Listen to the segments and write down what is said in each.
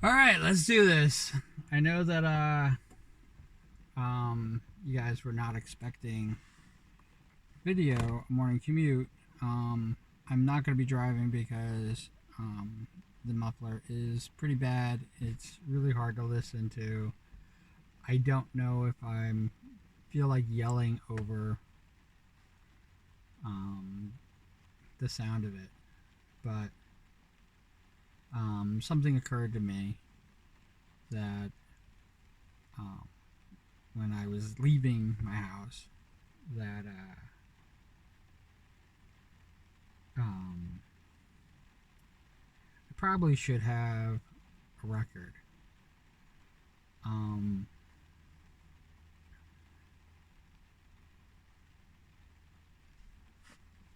All right, let's do this. I know that you guys were not expecting video morning commute. I'm not going to be driving because the muffler is pretty bad. It's really hard to listen to. I don't know if I'm feel like yelling over um, the sound of it, but something occurred to me that um, when I was leaving my house that I probably should have a record. Um,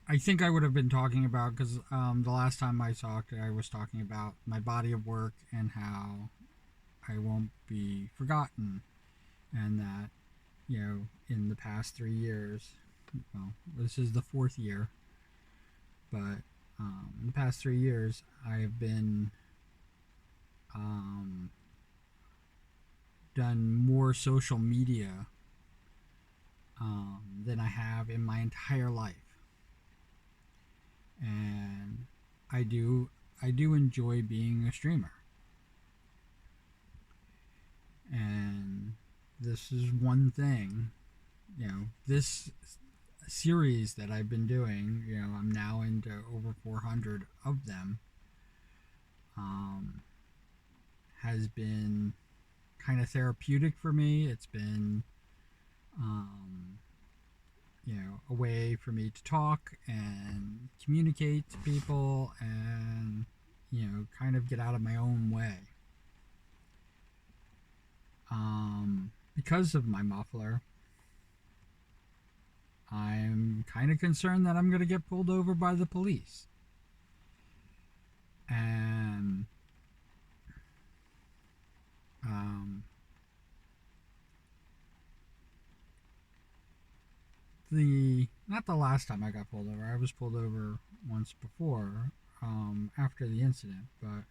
I think I would have been talking about because the last time I talked, I was talking about my body of work and how I won't be forgotten, and that in the past 3 years, well, this is the fourth year, but in the past 3 years, I've been um, done more social media than I have in my entire life, and I do I do enjoy being a streamer, and this is one thing. This series that I've been doing. I'm now into over 400 of them. Um, has been kind of therapeutic for me. It's been um, a way for me to talk and communicate to people and kind of get out of my own way. Because of my muffler, I'm kind of concerned that I'm going to get pulled over by the police. And not the last time I got pulled over. I was pulled over once before, after the incident. But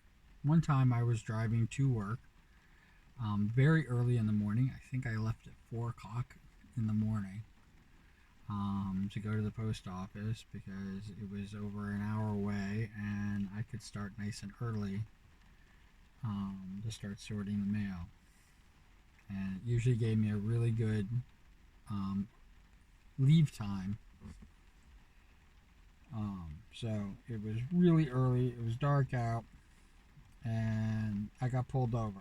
one time I was driving to work very early in the morning. I think I left at 4 o'clock in the morning to go to the post office because it was over an hour away and I could start nice and early to start sorting the mail. And it usually gave me a really good leave time. So it was really early, it was dark out, and I got pulled over.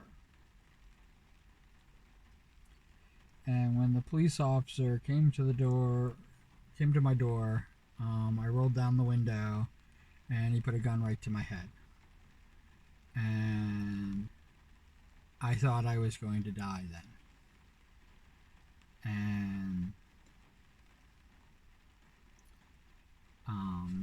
And when the police officer came to my door, I rolled down the window, and he put a gun right to my head. And I thought I was going to die then. And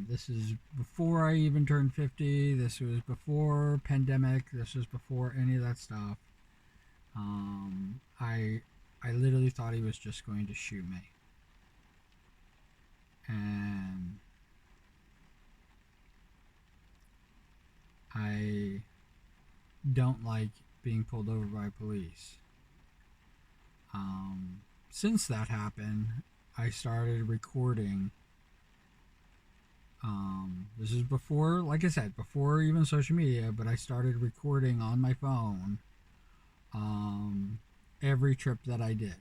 this is before I even turned 50. This was before pandemic. This was before any of that stuff. I literally thought he was just going to shoot me. And I don't like being pulled over by police. Since that happened, I started recording. This is before, like I said, before even social media, but I started recording on my phone every trip that I did.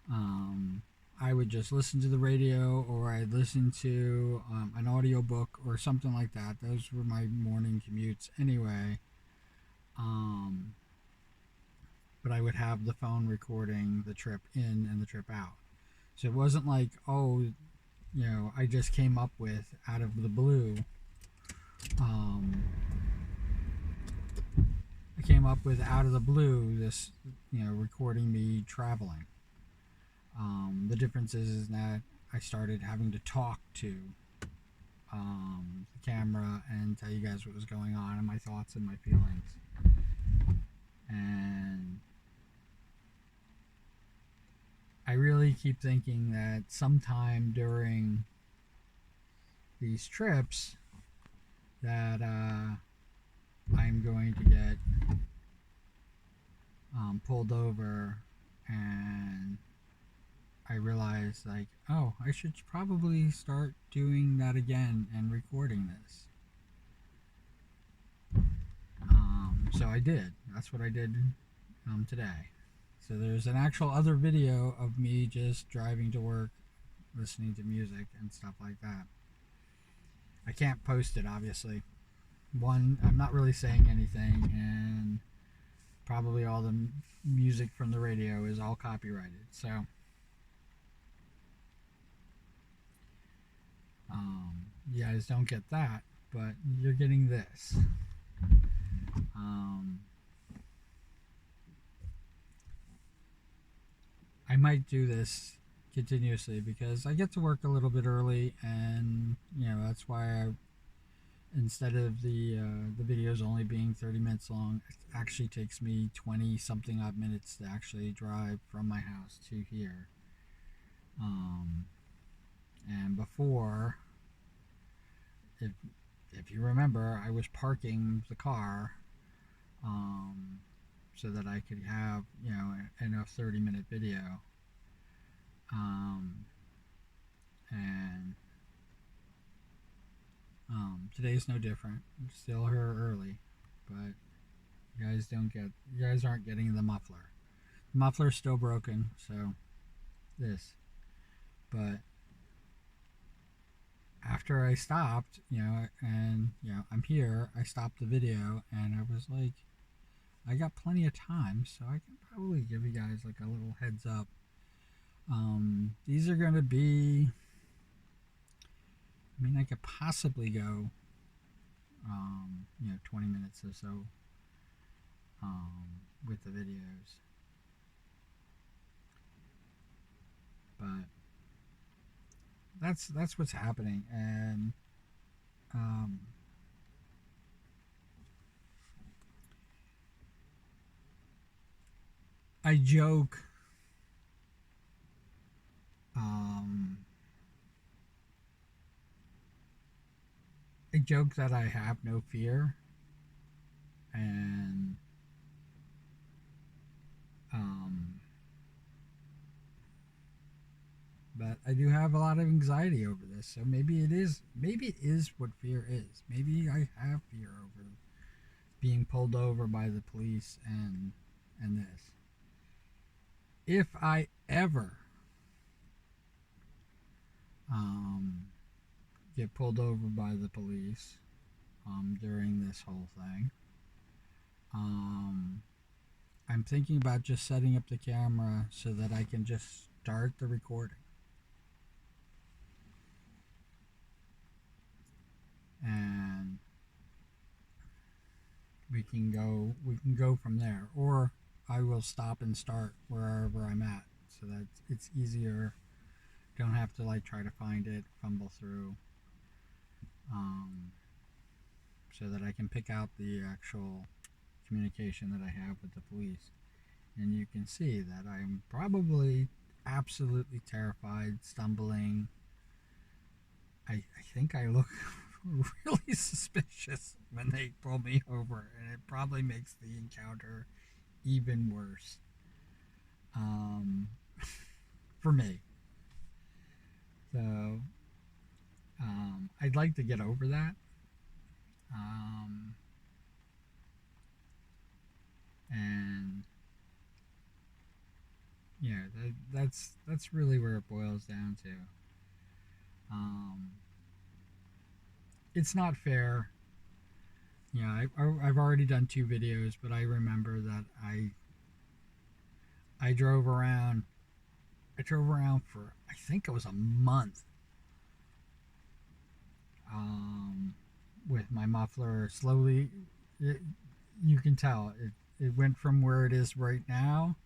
I would just listen to the radio, or I'd listen to an audiobook or something like that. Those were my morning commutes anyway. But I would have the phone recording the trip in and the trip out. So it wasn't like, I just came up with out of the blue. I came up with out of the blue this, recording me traveling. The difference is that I started having to talk to the camera and tell you guys what was going on and my thoughts and my feelings. And I really keep thinking that sometime during these trips that I'm going to get pulled over, and I realized, like, oh, I should probably start doing that again and recording this. So I did. That's what I did today. So there's an actual other video of me just driving to work, listening to music and stuff like that. I can't post it, obviously. One, I'm not really saying anything, and probably all the music from the radio is all copyrighted. So, you guys don't get that, but you're getting this. Um, I might do this continuously because I get to work a little bit early, and that's why instead of the videos only being 30 minutes long, it actually takes me 20 something odd minutes to actually drive from my house to here. And before, if if you remember, I was parking the car so that I could have enough 30-minute video. And today's no different. I'm still here early, but you guys aren't getting the muffler. The muffler's still broken, so this. But after I stopped, and I'm here, I stopped the video, and I was like, I got plenty of time, so I can probably give you guys like a little heads up. These are gonna be. I mean, I could possibly go, 20 minutes or so, with the videos, but that's what's happening, and I joke. I joke that I have no fear, and but I do have a lot of anxiety over this. So maybe it is what fear is. Maybe I have fear over being pulled over by the police and this. If I ever get pulled over by the police during this whole thing, I'm thinking about just setting up the camera so that I can just start the recording. And we can go from there, or I will stop and start wherever I'm at so that it's easier. Don't have to like try to find it, fumble through, so that I can pick out the actual communication that I have with the police. And you can see that I'm probably absolutely terrified, stumbling. I think I look really suspicious when they pull me over, and it probably makes the encounter even worse, for me. So I'd like to get over that, and that's really where it boils down to. It's not fair. I've already done 2 videos, but I remember that I drove around. I drove around for, I think it was a month, with my muffler slowly. You can tell it went from where it is right now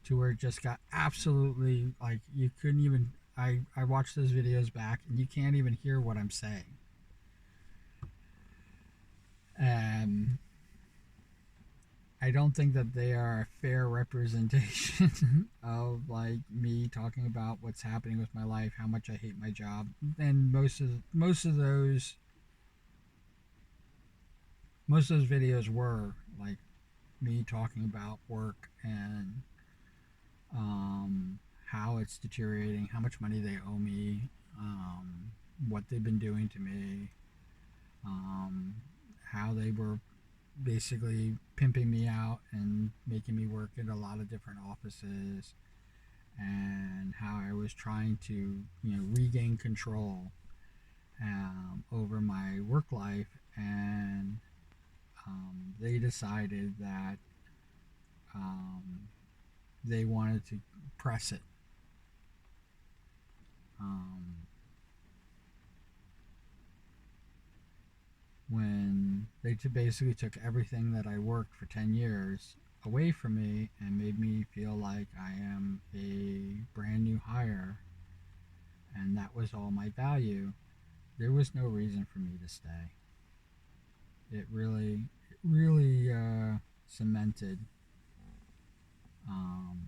to where it just got absolutely, like, you couldn't even. I watched those videos back, and you can't even hear what I'm saying. And I don't think that they are a fair representation of like me talking about what's happening with my life, how much I hate my job, and most of those most of those videos were like me talking about work and how it's deteriorating, how much money they owe me, what they've been doing to me, um, how they were basically pimping me out and making me work at a lot of different offices, and how I was trying to, regain control over my work life, and they decided that um, they wanted to press it. Um, when they basically took everything that I worked for 10 years away from me and made me feel like I am a brand new hire and that was all my value, there was no reason for me to stay. It really cemented, um,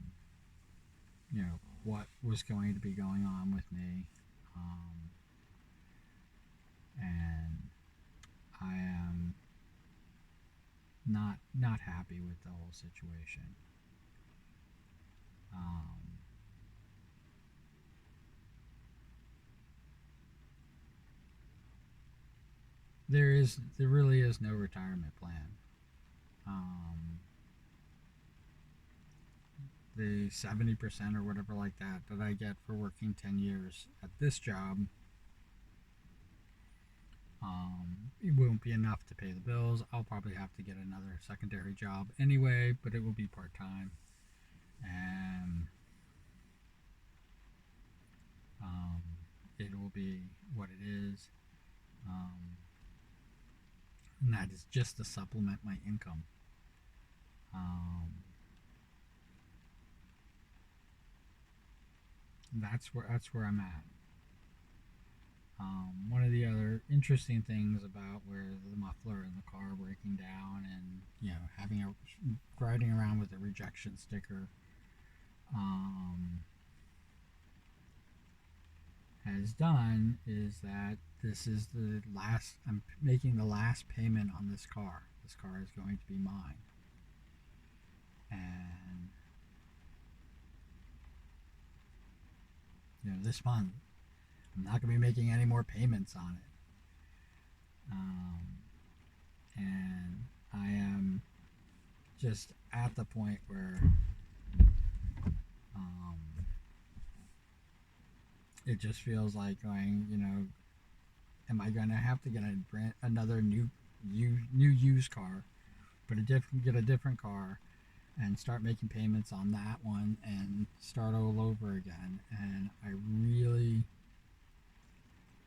what was going to be going on with me. Um, and I am not happy with the whole situation. Um, there really is no retirement plan. Um, the 70% or whatever like that I get for working 10 years at this job, it won't be enough to pay the bills. I'll probably have to get another secondary job anyway, but it will be part time, and um, it will be what it is. Um, and that is just to supplement my income. Um, that's where I'm at. One of the other interesting things about where the muffler in the car breaking down and having a riding around with a rejection sticker um, has done is that this is the last. I'm making the last payment on this car. This car is going to be mine, and this month I'm not going to be making any more payments on it. And I am just at the point where um, it just feels like going, am I going to have to get another new used car, get a different car, and start making payments on that one and start all over again? And I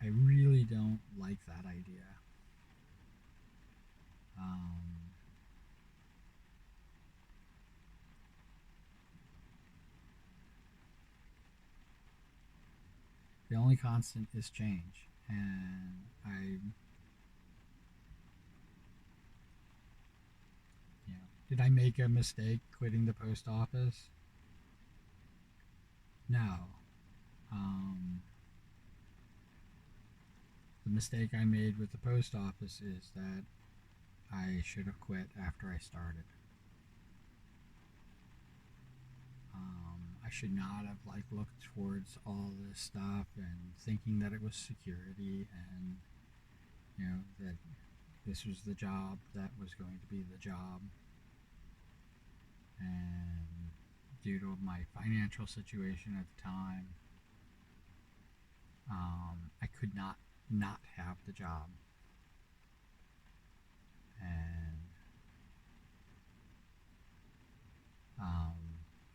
really don't like that idea. Um, the only constant is change, and did I make a mistake quitting the post office? No. Um, the mistake I made with the post office is that I should have quit after I started. I should not have looked towards all this stuff and thinking that it was security and that this was the job that was going to be the job. And due to my financial situation at the time, I could not have the job. And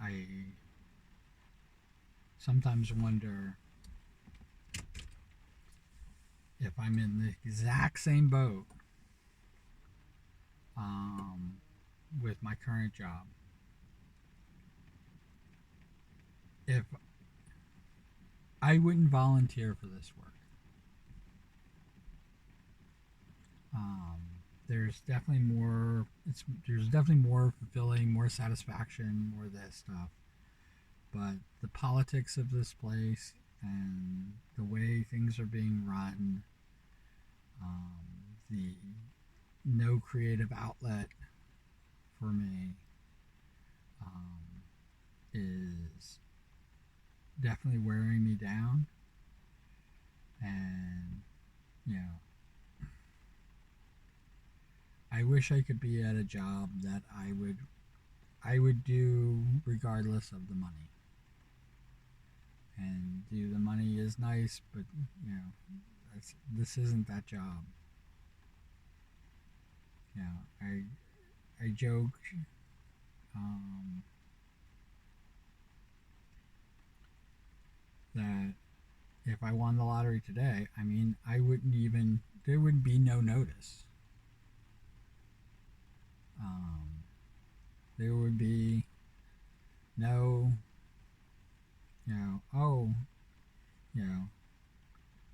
I sometimes wonder if I'm in the exact same boat with my current job. If I wouldn't volunteer for this work. Um, there's definitely more. There's definitely more fulfilling, more satisfaction, more of that stuff. But the politics of this place and the way things are being run, the no creative outlet for me um, is definitely wearing me down. And, you know, I wish I could be at a job that I would do regardless of the money. And do the money is nice, but you know, this isn't that job. You know, I joke um, that if I won the lottery today, I mean, I wouldn't even there would be no notice. Um, there would be no, oh, you know,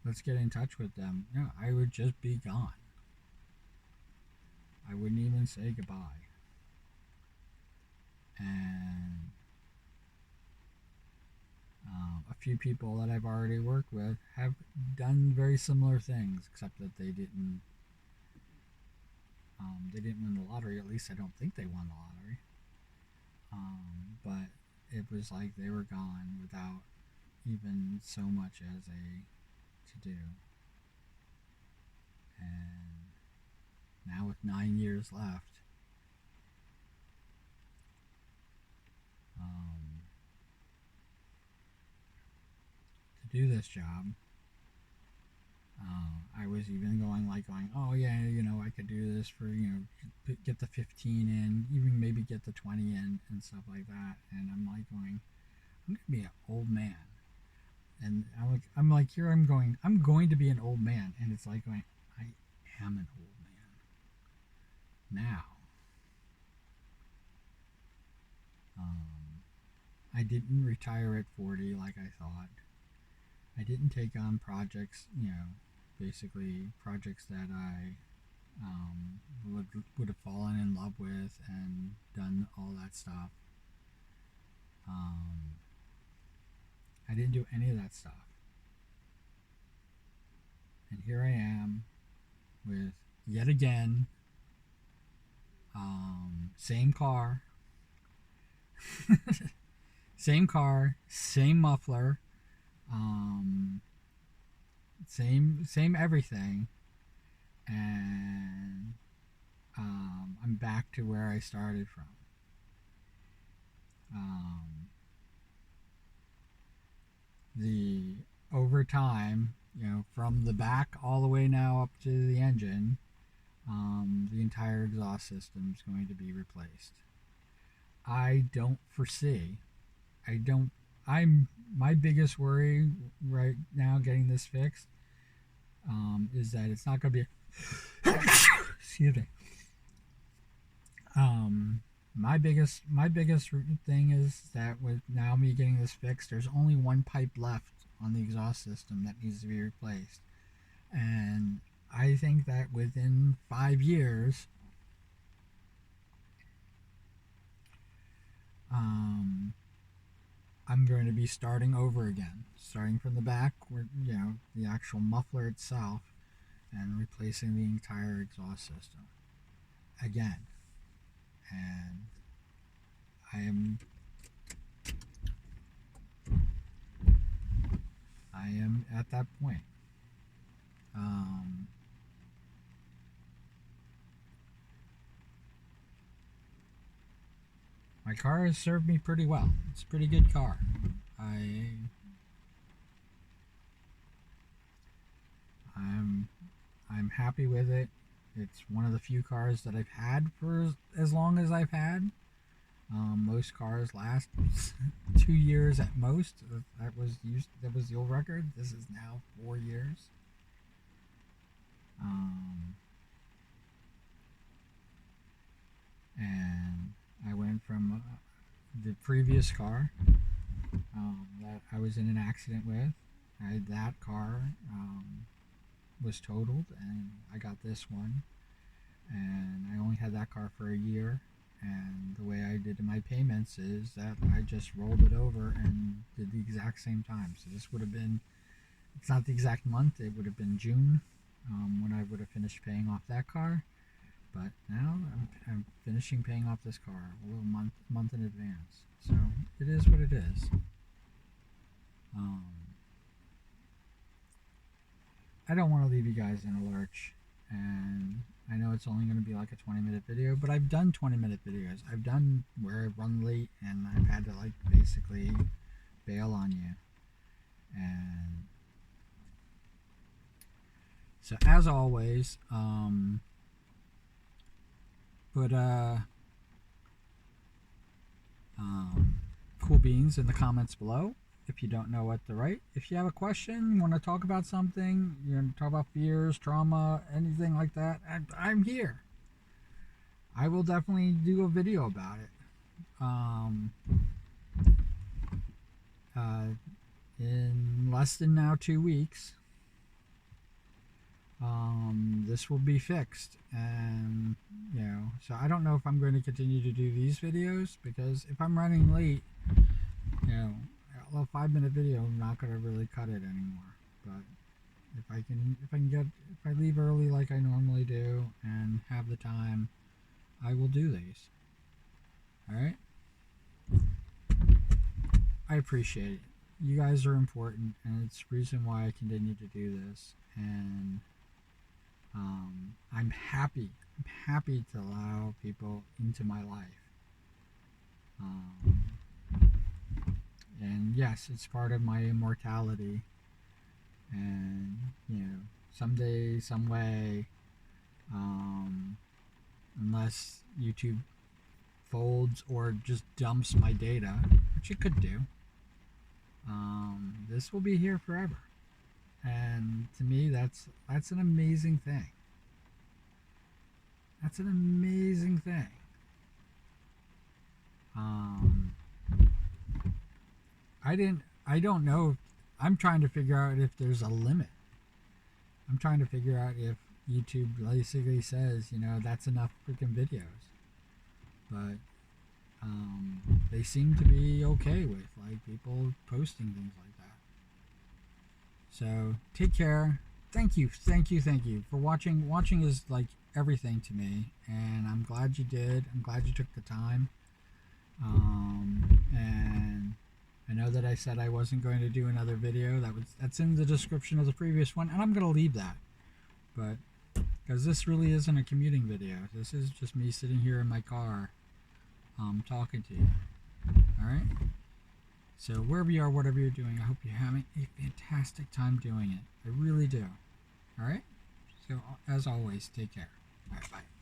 let's get in touch with them. No, I would just be gone. I wouldn't even say goodbye. And a few people that I've already worked with have done very similar things, except that they didn't win the lottery. At least I don't think they won the lottery. But it was like they were gone without even so much as a to do. And now with 9 years left, um, to do this job, I was even going, oh yeah, I could do this for get the 15 in, even maybe get the 20 in and stuff like that. And I'm like I'm gonna be an old man, and I'm like here I'm going to be an old man, and it's like I am an old man now. Um, I didn't retire at 40 like I thought. I didn't take on projects, basically projects that I would have fallen in love with and done all that stuff. Um, I didn't do any of that stuff, and here I am with yet again same car, same muffler, um, same everything, and I'm back to where I started from. Um, the over time, from the back all the way now up to the engine, the entire exhaust system is going to be replaced. I don't foresee. I don't. I'm my biggest worry right now getting this fixed is that it's not going to be. Excuse me. My biggest thing is that with now me getting this fixed, there's only one pipe left on the exhaust system that needs to be replaced, and I think that within 5 years, um, I'm going to be starting over again, starting from the back, where the actual muffler itself, and replacing the entire exhaust system again. And I am at that point. Um, my car has served me pretty well. It's a pretty good car. I I'm I'm happy with it. It's one of the few cars that I've had for as long as I've had. Most cars last 2 years at most. That was the old record. This is now 4 years. Um, and I went from the previous car that I was in an accident with. That car was totaled, and I got this one, and I only had that car for a year. And the way I did my payments is that I just rolled it over and did the exact same time. So this would have been, it's not the exact month, it would have been June when I would have finished paying off that car. But now I'm finishing paying off this car a little month in advance. So it is what it is. I don't want to leave you guys in a lurch, and I know it's only going to be like a 20-minute video, but I've done 20-minute videos. I've done where I run late and I've had to like basically bail on you. And so as always, put cool beans in the comments below if you don't know what to write. If you have a question, you want to talk about something, you want to talk about fears, trauma, anything like that, I'm here. I will definitely do a video about it. In less than now 2 weeks, this will be fixed. And so I don't know if I'm going to continue to do these videos, because if I'm running late, a 5-minute video, I'm not going to really cut it anymore. But if I leave early like I normally do and have the time, I will do these. All right. I appreciate it. You guys are important, and it's the reason why I continue to do this. And I'm happy to allow people into my life. And yes, it's part of my immortality. And someday, some way, unless YouTube folds or just dumps my data, which it could do, this will be here forever. And to me, that's an amazing thing. That's an amazing thing. I don't know. I'm trying to figure out if there's a limit. I'm trying to figure out if YouTube basically says, that's enough freaking videos. But they seem to be okay with like people posting things like that. So take care. Thank you for watching. Watching is like everything to me, and I'm glad you did. I'm glad you took the time. And I know that I said I wasn't going to do another video. That's in the description of the previous one, and I'm going to leave that. But because this really isn't a commuting video, this is just me sitting here in my car, talking to you. All right. So wherever you are, whatever you're doing, I hope you're having a fantastic time doing it. I really do. All right. So as always, take care. All right. Bye.